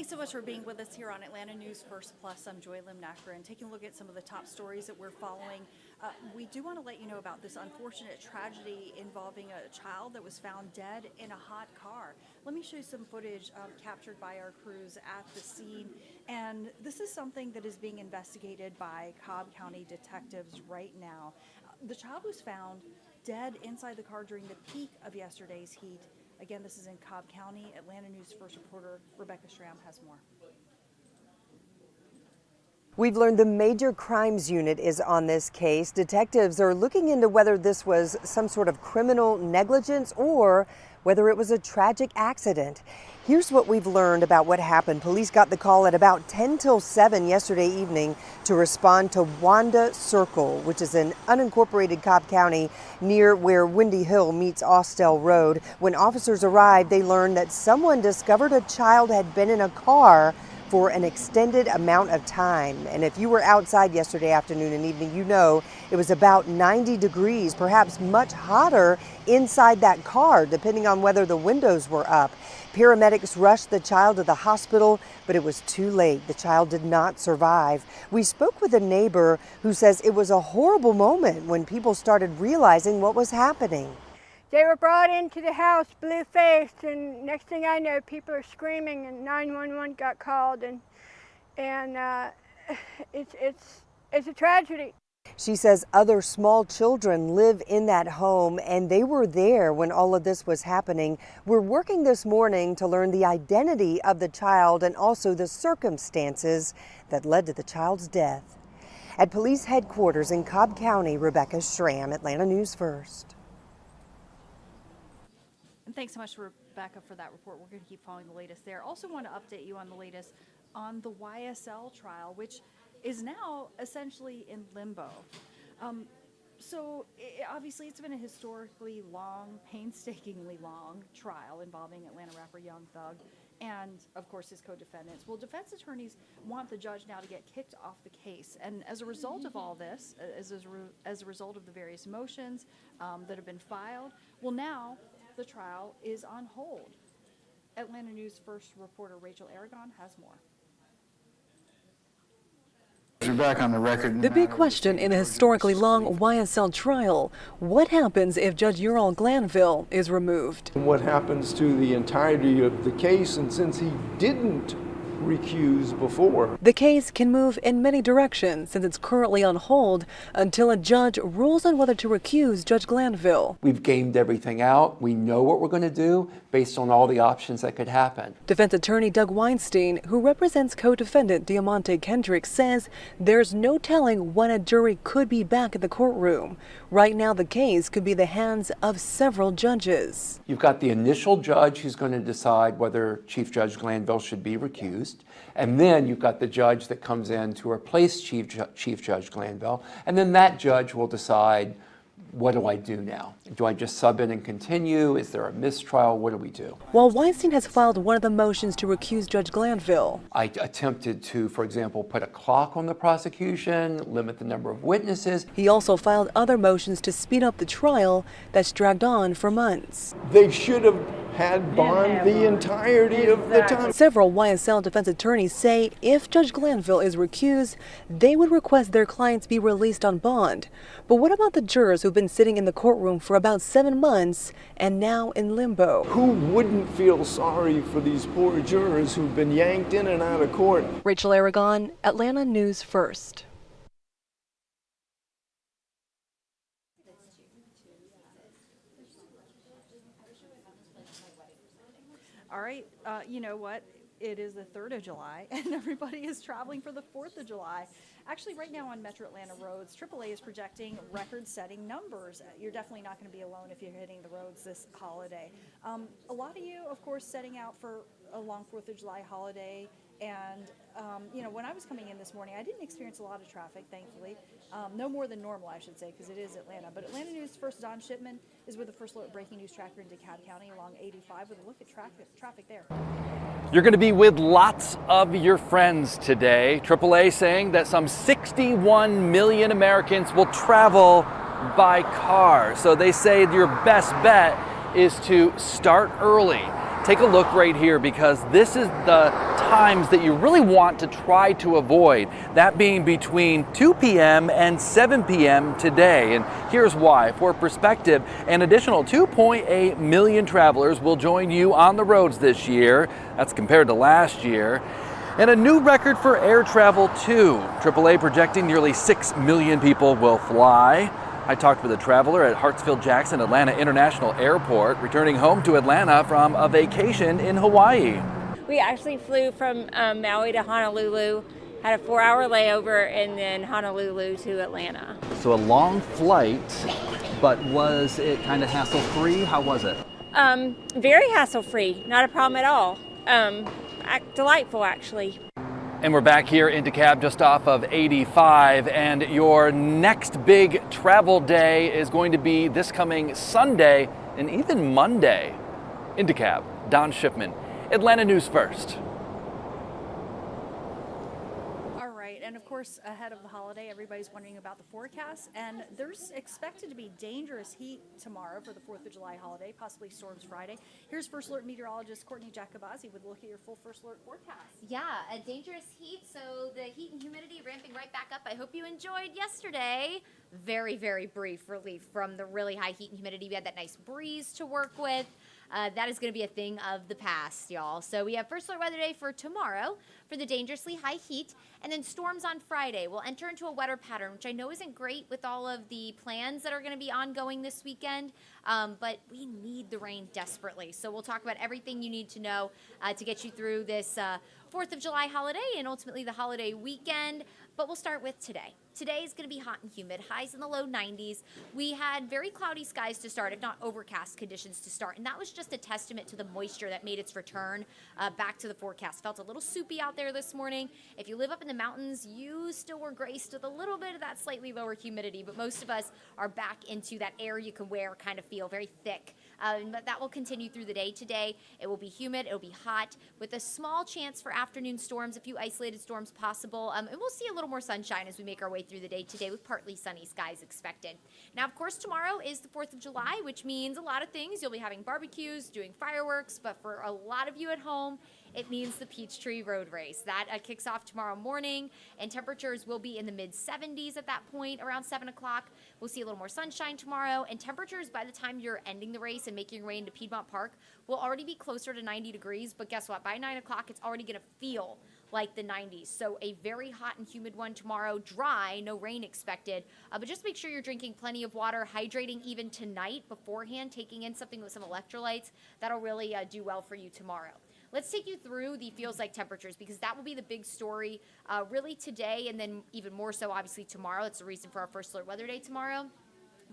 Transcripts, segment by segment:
Thanks so much for being with us here on Atlanta News First Plus. I'm Joy Limnacker, and taking a look at some of the top stories that we're following. We do want to let you know about this unfortunate tragedy involving a child that was found dead in a hot car. Let me show you some footage captured by our crews at the scene. And this is something that is being investigated by Cobb County detectives right now. The child was found dead inside the car during the peak of yesterday's heat. Again, this is in Cobb County. Atlanta News First reporter Rebecca Schramm has more. We've learned the Major Crimes Unit is on this case. Detectives are looking into whether this was some sort of criminal negligence or whether it was a tragic accident. Here's what we've learned about what happened. Police got the call at about 10 till 7 yesterday evening to respond to Wanda Circle, which is in unincorporated Cobb County near where Windy Hill meets Austell Road. When officers arrived, they learned that someone discovered a child had been in a car for an extended amount of time. And if you were outside yesterday afternoon and evening, you know it was about 90 degrees, perhaps much hotter inside that car, depending on whether the windows were up. Paramedics rushed the child to the hospital, but it was too late. The child did not survive. We spoke with a neighbor who says it was a horrible moment when people started realizing what was happening. They were brought into the house blue-faced, and next thing I know, people are screaming, and 911 got called, and it's a tragedy. She says other small children live in that home, and they were there when all of this was happening. We're working this morning to learn the identity of the child and also the circumstances that led to the child's death. At police headquarters in Cobb County, Rebecca Schramm, Atlanta News First. And thanks so much, Rebecca, for that report. We're going to keep following the latest there. Also want to update you on the latest on the YSL trial, which is now essentially in limbo. Obviously, it's been a historically long, painstakingly long trial involving Atlanta rapper Young Thug and, of course, his co-defendants. Well, defense attorneys want the judge now to get kicked off the case. And as a result of all this, as a result of the various motions that have been filed, well, now the trial is on hold. Atlanta News First reporter Rachel Aragon has more. You're back on the record. The big question in a historically long YSL trial: what happens if Judge Ural Glanville is removed? What happens to the entirety of the case, and since he didn't recuse before? The case can move in many directions since it's currently on hold until a judge rules on whether to recuse Judge Glanville. We've gamed everything out. We know what we're going to do based on all the options that could happen. Defense attorney Doug Weinstein, who represents co-defendant Diamante Kendrick, says there's no telling when a jury could be back in the courtroom. Right now, the case could be the hands of several judges. You've got the initial judge who's going to decide whether Chief Judge Glanville should be recused. And then you've got the judge that comes in to replace Chief Judge Glanville. And then that judge will decide, what do I do now? Do I just sub in and continue? Is there a mistrial? What do we do? While Weinstein has filed one of the motions to recuse Judge Glanville, I attempted to, for example, put a clock on the prosecution, limit the number of witnesses. He also filed other motions to speed up the trial that's dragged on for months. They should have had bond the entirety of the time. Several YSL defense attorneys say if Judge Glanville is recused, they would request their clients be released on bond. But what about the jurors who've been sitting in the courtroom for about 7 months and now in limbo? Who wouldn't feel sorry for these poor jurors who've been yanked in and out of court? Rachel Aragon, Atlanta News First. All right, you know what? It is the 3rd of July, and everybody is traveling for the 4th of July. Actually, right now on Metro Atlanta roads, AAA is projecting record-setting numbers. You're definitely not going to be alone if you're hitting the roads this holiday. A lot of you, of course, setting out for a long 4th of July holiday. And, when I was coming in this morning, I didn't experience a lot of traffic, thankfully. No more than normal, I should say, because it is Atlanta. But Atlanta News First Don Shipman is with the first look breaking news tracker in DeKalb County along 85 with a look at traffic there. You're going to be with lots of your friends today. AAA saying that some 61 million Americans will travel by car. So they say your best bet is to start early. take a look right here, because this is the times that you really want to try to avoid, that being between 2 p.m. and 7 p.m. today. And here's why. For perspective, an additional 2.8 million travelers will join you on the roads this year. That's compared to last year. And a new record for air travel too. AAA projecting nearly 6 million people will fly. I talked with a traveler at Hartsfield-Jackson Atlanta International Airport, returning home to Atlanta from a vacation in Hawaii. We actually flew from Maui to Honolulu, had a 4-hour layover, and then Honolulu to Atlanta. So a long flight, but was it kind of hassle-free? How was it? Very hassle-free, not a problem at all. Delightful, actually. And we're back here in DeKalb, just off of 85, and your next big travel day is going to be this coming Sunday and even Monday. In DeKalb, Don Shipman, Atlanta News First. All right, and of course, ahead of the holiday, everybody's wondering about the forecast, and there's expected to be dangerous heat tomorrow for the 4th of July holiday, possibly storms Friday. Here's First Alert meteorologist Courtney Jacobazi with a look at your full First Alert forecast. Yeah, a dangerous heat, so the heat and humidity ramping right back up. I hope you enjoyed yesterday. Very, very brief relief from the really high heat and humidity. We had that nice breeze to work with. That is going to be a thing of the past, y'all. So we have First Alert weather day for tomorrow for the dangerously high heat, and then storms on Friday. We'll enter into a wetter pattern, which I know isn't great with all of the plans that are going to be ongoing this weekend, but we need the rain desperately. So we'll talk about everything you need to know to get you through this 4th of July holiday and ultimately the holiday weekend. But we'll start with today. Today is going to be hot and humid, highs in the low 90s. We had very cloudy skies to start, if not overcast conditions to start, and that was just a testament to the moisture that made its return back to the forecast. Felt a little soupy out there this morning. If you live up in the mountains, you still were graced with a little bit of that slightly lower humidity, but most of us are back into that air you can wear kind of feel, very thick. But that will continue through the day today. It will be humid, it will be hot, with a small chance for afternoon storms, a few isolated storms possible, and we'll see a little more sunshine as we make our way through the day today with partly sunny skies expected. Now, of course, tomorrow is the 4th of July, which means a lot of things. You'll be having barbecues, doing fireworks, but for a lot of you at home, it means the Peachtree Road Race. That kicks off tomorrow morning, and temperatures will be in the mid-70s at that point, around 7 o'clock. We'll see a little more sunshine tomorrow, and temperatures by the time you're ending the race and making your way into Piedmont Park will already be closer to 90 degrees, but guess what? By 9 o'clock, it's already going to feel like the 90s. So a very hot and humid one tomorrow, dry, no rain expected, but just make sure you're drinking plenty of water, hydrating even tonight beforehand, taking in something with some electrolytes. That'll really do well for you tomorrow. Let's take you through the feels like temperatures, because that will be the big story really today, and then even more so obviously tomorrow. That's the reason for our First Alert weather day tomorrow.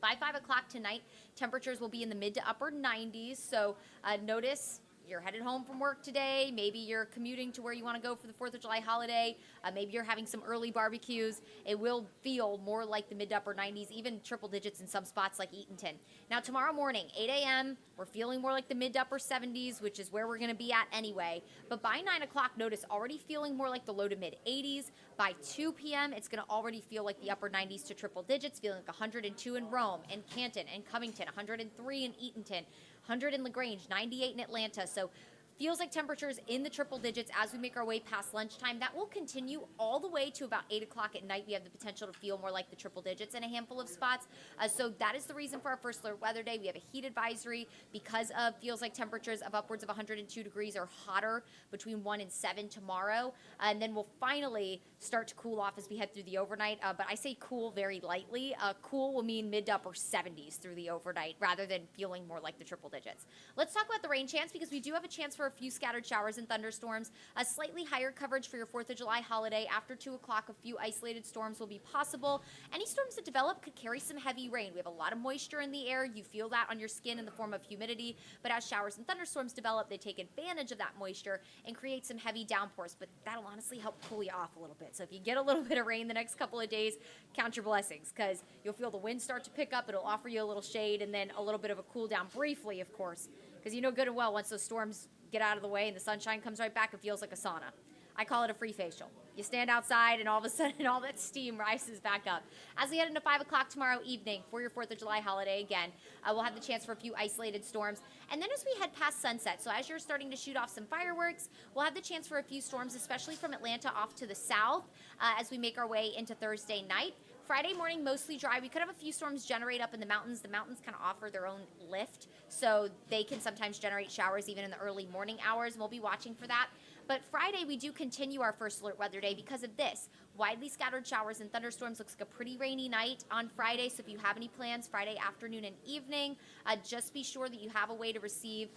By 5 o'clock tonight, temperatures will be in the mid to upper 90s. So notice you're headed home from work today. Maybe you're commuting to where you want to go for the 4th of July holiday. Maybe you're having some early barbecues. It will feel more like the mid to upper 90s, even triple digits in some spots like Eatonton. Now, tomorrow morning, 8 a.m., we're feeling more like the mid to upper 70s, which is where we're going to be at anyway. But by 9 o'clock, notice already feeling more like the low to mid 80s. By 2 p.m., it's going to already feel like the upper 90s to triple digits, feeling like 102 in Rome and Canton and Covington, 103 in Eatonton, 100 in LaGrange, 98 in Atlanta. So feels like temperatures in the triple digits as we make our way past lunchtime. That will continue all the way to about 8 o'clock at night. We have the potential to feel more like the triple digits in a handful of spots. So that is the reason for our First Alert weather day. We have a heat advisory because of feels like temperatures of upwards of 102 degrees or hotter between 1 and 7 tomorrow. And then we'll finally start to cool off as we head through the overnight. But I say cool very lightly. Cool will mean mid to upper 70s through the overnight rather than feeling more like the triple digits. Let's talk about the rain chance, because we do have a chance for a few scattered showers and thunderstorms. A slightly higher coverage for your 4th of July holiday. After 2 o'clock, a few isolated storms will be possible. Any storms that develop could carry some heavy rain. We have a lot of moisture in the air. You feel that on your skin in the form of humidity. But as showers and thunderstorms develop, they take advantage of that moisture and create some heavy downpours. But that'll honestly help cool you off a little bit. So if you get a little bit of rain the next couple of days, count your blessings, because you'll feel the wind start to pick up. It'll offer you a little shade and then a little bit of a cool down briefly, of course, because you know good and well once those storms get out of the way and the sunshine comes right back, it feels like a sauna. I call it a free facial. You stand outside and all of a sudden all that steam rises back up. As we head into 5 o'clock tomorrow evening for your 4th of July holiday again, we'll have the chance for a few isolated storms. And then as we head past sunset, so as you're starting to shoot off some fireworks, we'll have the chance for a few storms, especially from Atlanta off to the south as we make our way into Thursday night. Friday morning, mostly dry. We could have a few storms generate up in the mountains. The mountains kind of offer their own lift, so they can sometimes generate showers even in the early morning hours, and we'll be watching for that. But Friday, we do continue our first alert weather day because of this. Widely scattered showers and thunderstorms. Looks like a pretty rainy night on Friday, so if you have any plans Friday afternoon and evening, just be sure that you have a way to receive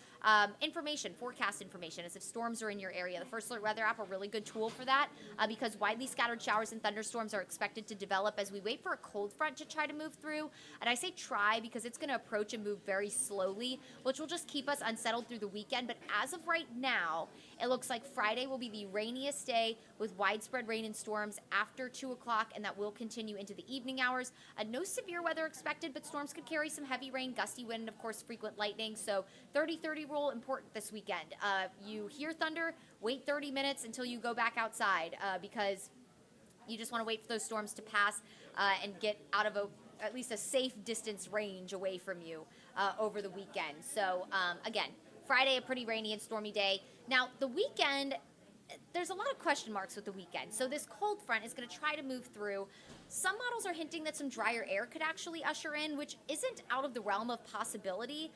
information, forecast information, as if storms are in your area. The First Alert Weather app, a really good tool for that because widely scattered showers and thunderstorms are expected to develop as we wait for a cold front to try to move through. And I say try because it's going to approach and move very slowly, which will just keep us unsettled through the weekend. But as of right now, it looks like Friday will be the rainiest day with widespread rain and storms after 2 o'clock, and that will continue into the evening hours. No severe weather expected, but storms could carry some heavy rain, gusty wind, and of course frequent lightning. So 30-30 rule important this weekend. You hear thunder, wait 30 minutes until you go back outside because you just want to wait for those storms to pass and get out of at least a safe distance range away from you over the weekend. So again, Friday, a pretty rainy and stormy day. Now, the weekend, there's a lot of question marks with the weekend. So this cold front is going to try to move through. Some models are hinting that some drier air could actually usher in, which isn't out of the realm of possibility.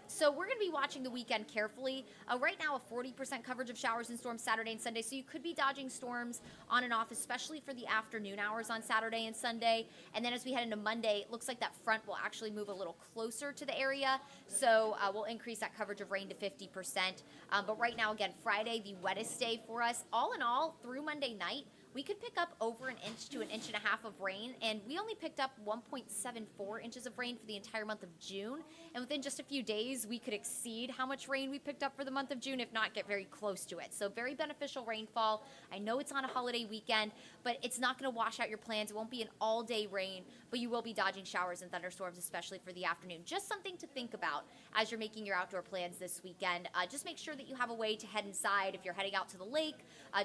So we're going to be watching the weekend carefully. Right now, a 40% coverage of showers and storms Saturday and Sunday, so you could be dodging storms on and off, especially for the afternoon hours on Saturday and Sunday. And then as we head into Monday, it looks like that front will actually move a little closer to the area, so we'll increase that coverage of rain to 50%. But right now, again, Friday, the wettest day for us. All in all, through Monday night, we could pick up over 1 inch to 1.5 inches of rain, and we only picked up 1.74 inches of rain for the entire month of June. And within just a few days, we could exceed how much rain we picked up for the month of June, if not get very close to it. So very beneficial rainfall. I know it's on a holiday weekend, but it's not going to wash out your plans. It won't be an all-day rain, but you will be dodging showers and thunderstorms, especially for the afternoon. Just something to think about as you're making your outdoor plans this weekend. Just make sure that you have a way to head inside if you're heading out to the lake.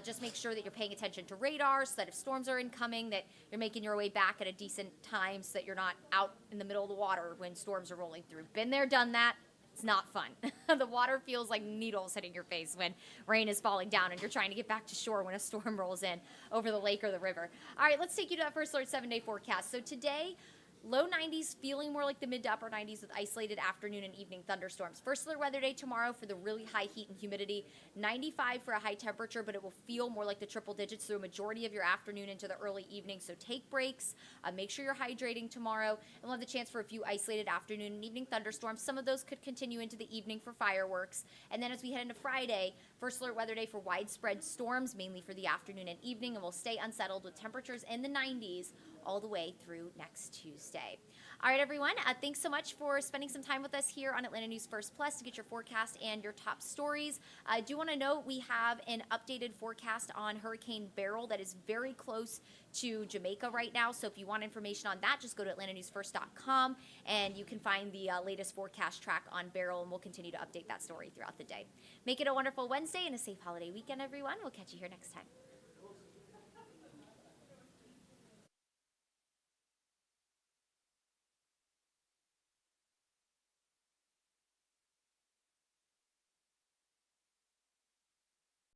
Just make sure that you're paying attention to radar so that if storms are incoming, that you're making your way back at a decent time so that you're not out in the middle of the water when storms are rolling through. Been there, done that. It's not fun. The water feels like needles hitting your face when rain is falling down and you're trying to get back to shore when a storm rolls in over the lake or the river. All right, let's take you to that First Alert 7-day forecast. So today, low 90s, feeling more like the mid to upper 90s with isolated afternoon and evening thunderstorms. First alert weather day tomorrow for the really high heat and humidity. 95 for a high temperature, but it will feel more like the triple digits through a majority of your afternoon into the early evening. So take breaks. Make sure you're hydrating tomorrow. And we'll have the chance for a few isolated afternoon and evening thunderstorms. Some of those could continue into the evening for fireworks. And then as we head into Friday, first alert weather day for widespread storms, mainly for the afternoon and evening. And we'll stay unsettled with temperatures in the 90s all the way through next Tuesday. All right, everyone, thanks so much for spending some time with us here on Atlanta News First Plus to get your forecast and your top stories. I do want to note we have an updated forecast on Hurricane Beryl that is very close to Jamaica right now. So if you want information on that, just go to atlantanewsfirst.com and you can find the latest forecast track on Beryl, and we'll continue to update that story throughout the day. Make it a wonderful Wednesday and a safe holiday weekend, everyone. We'll catch you here next time.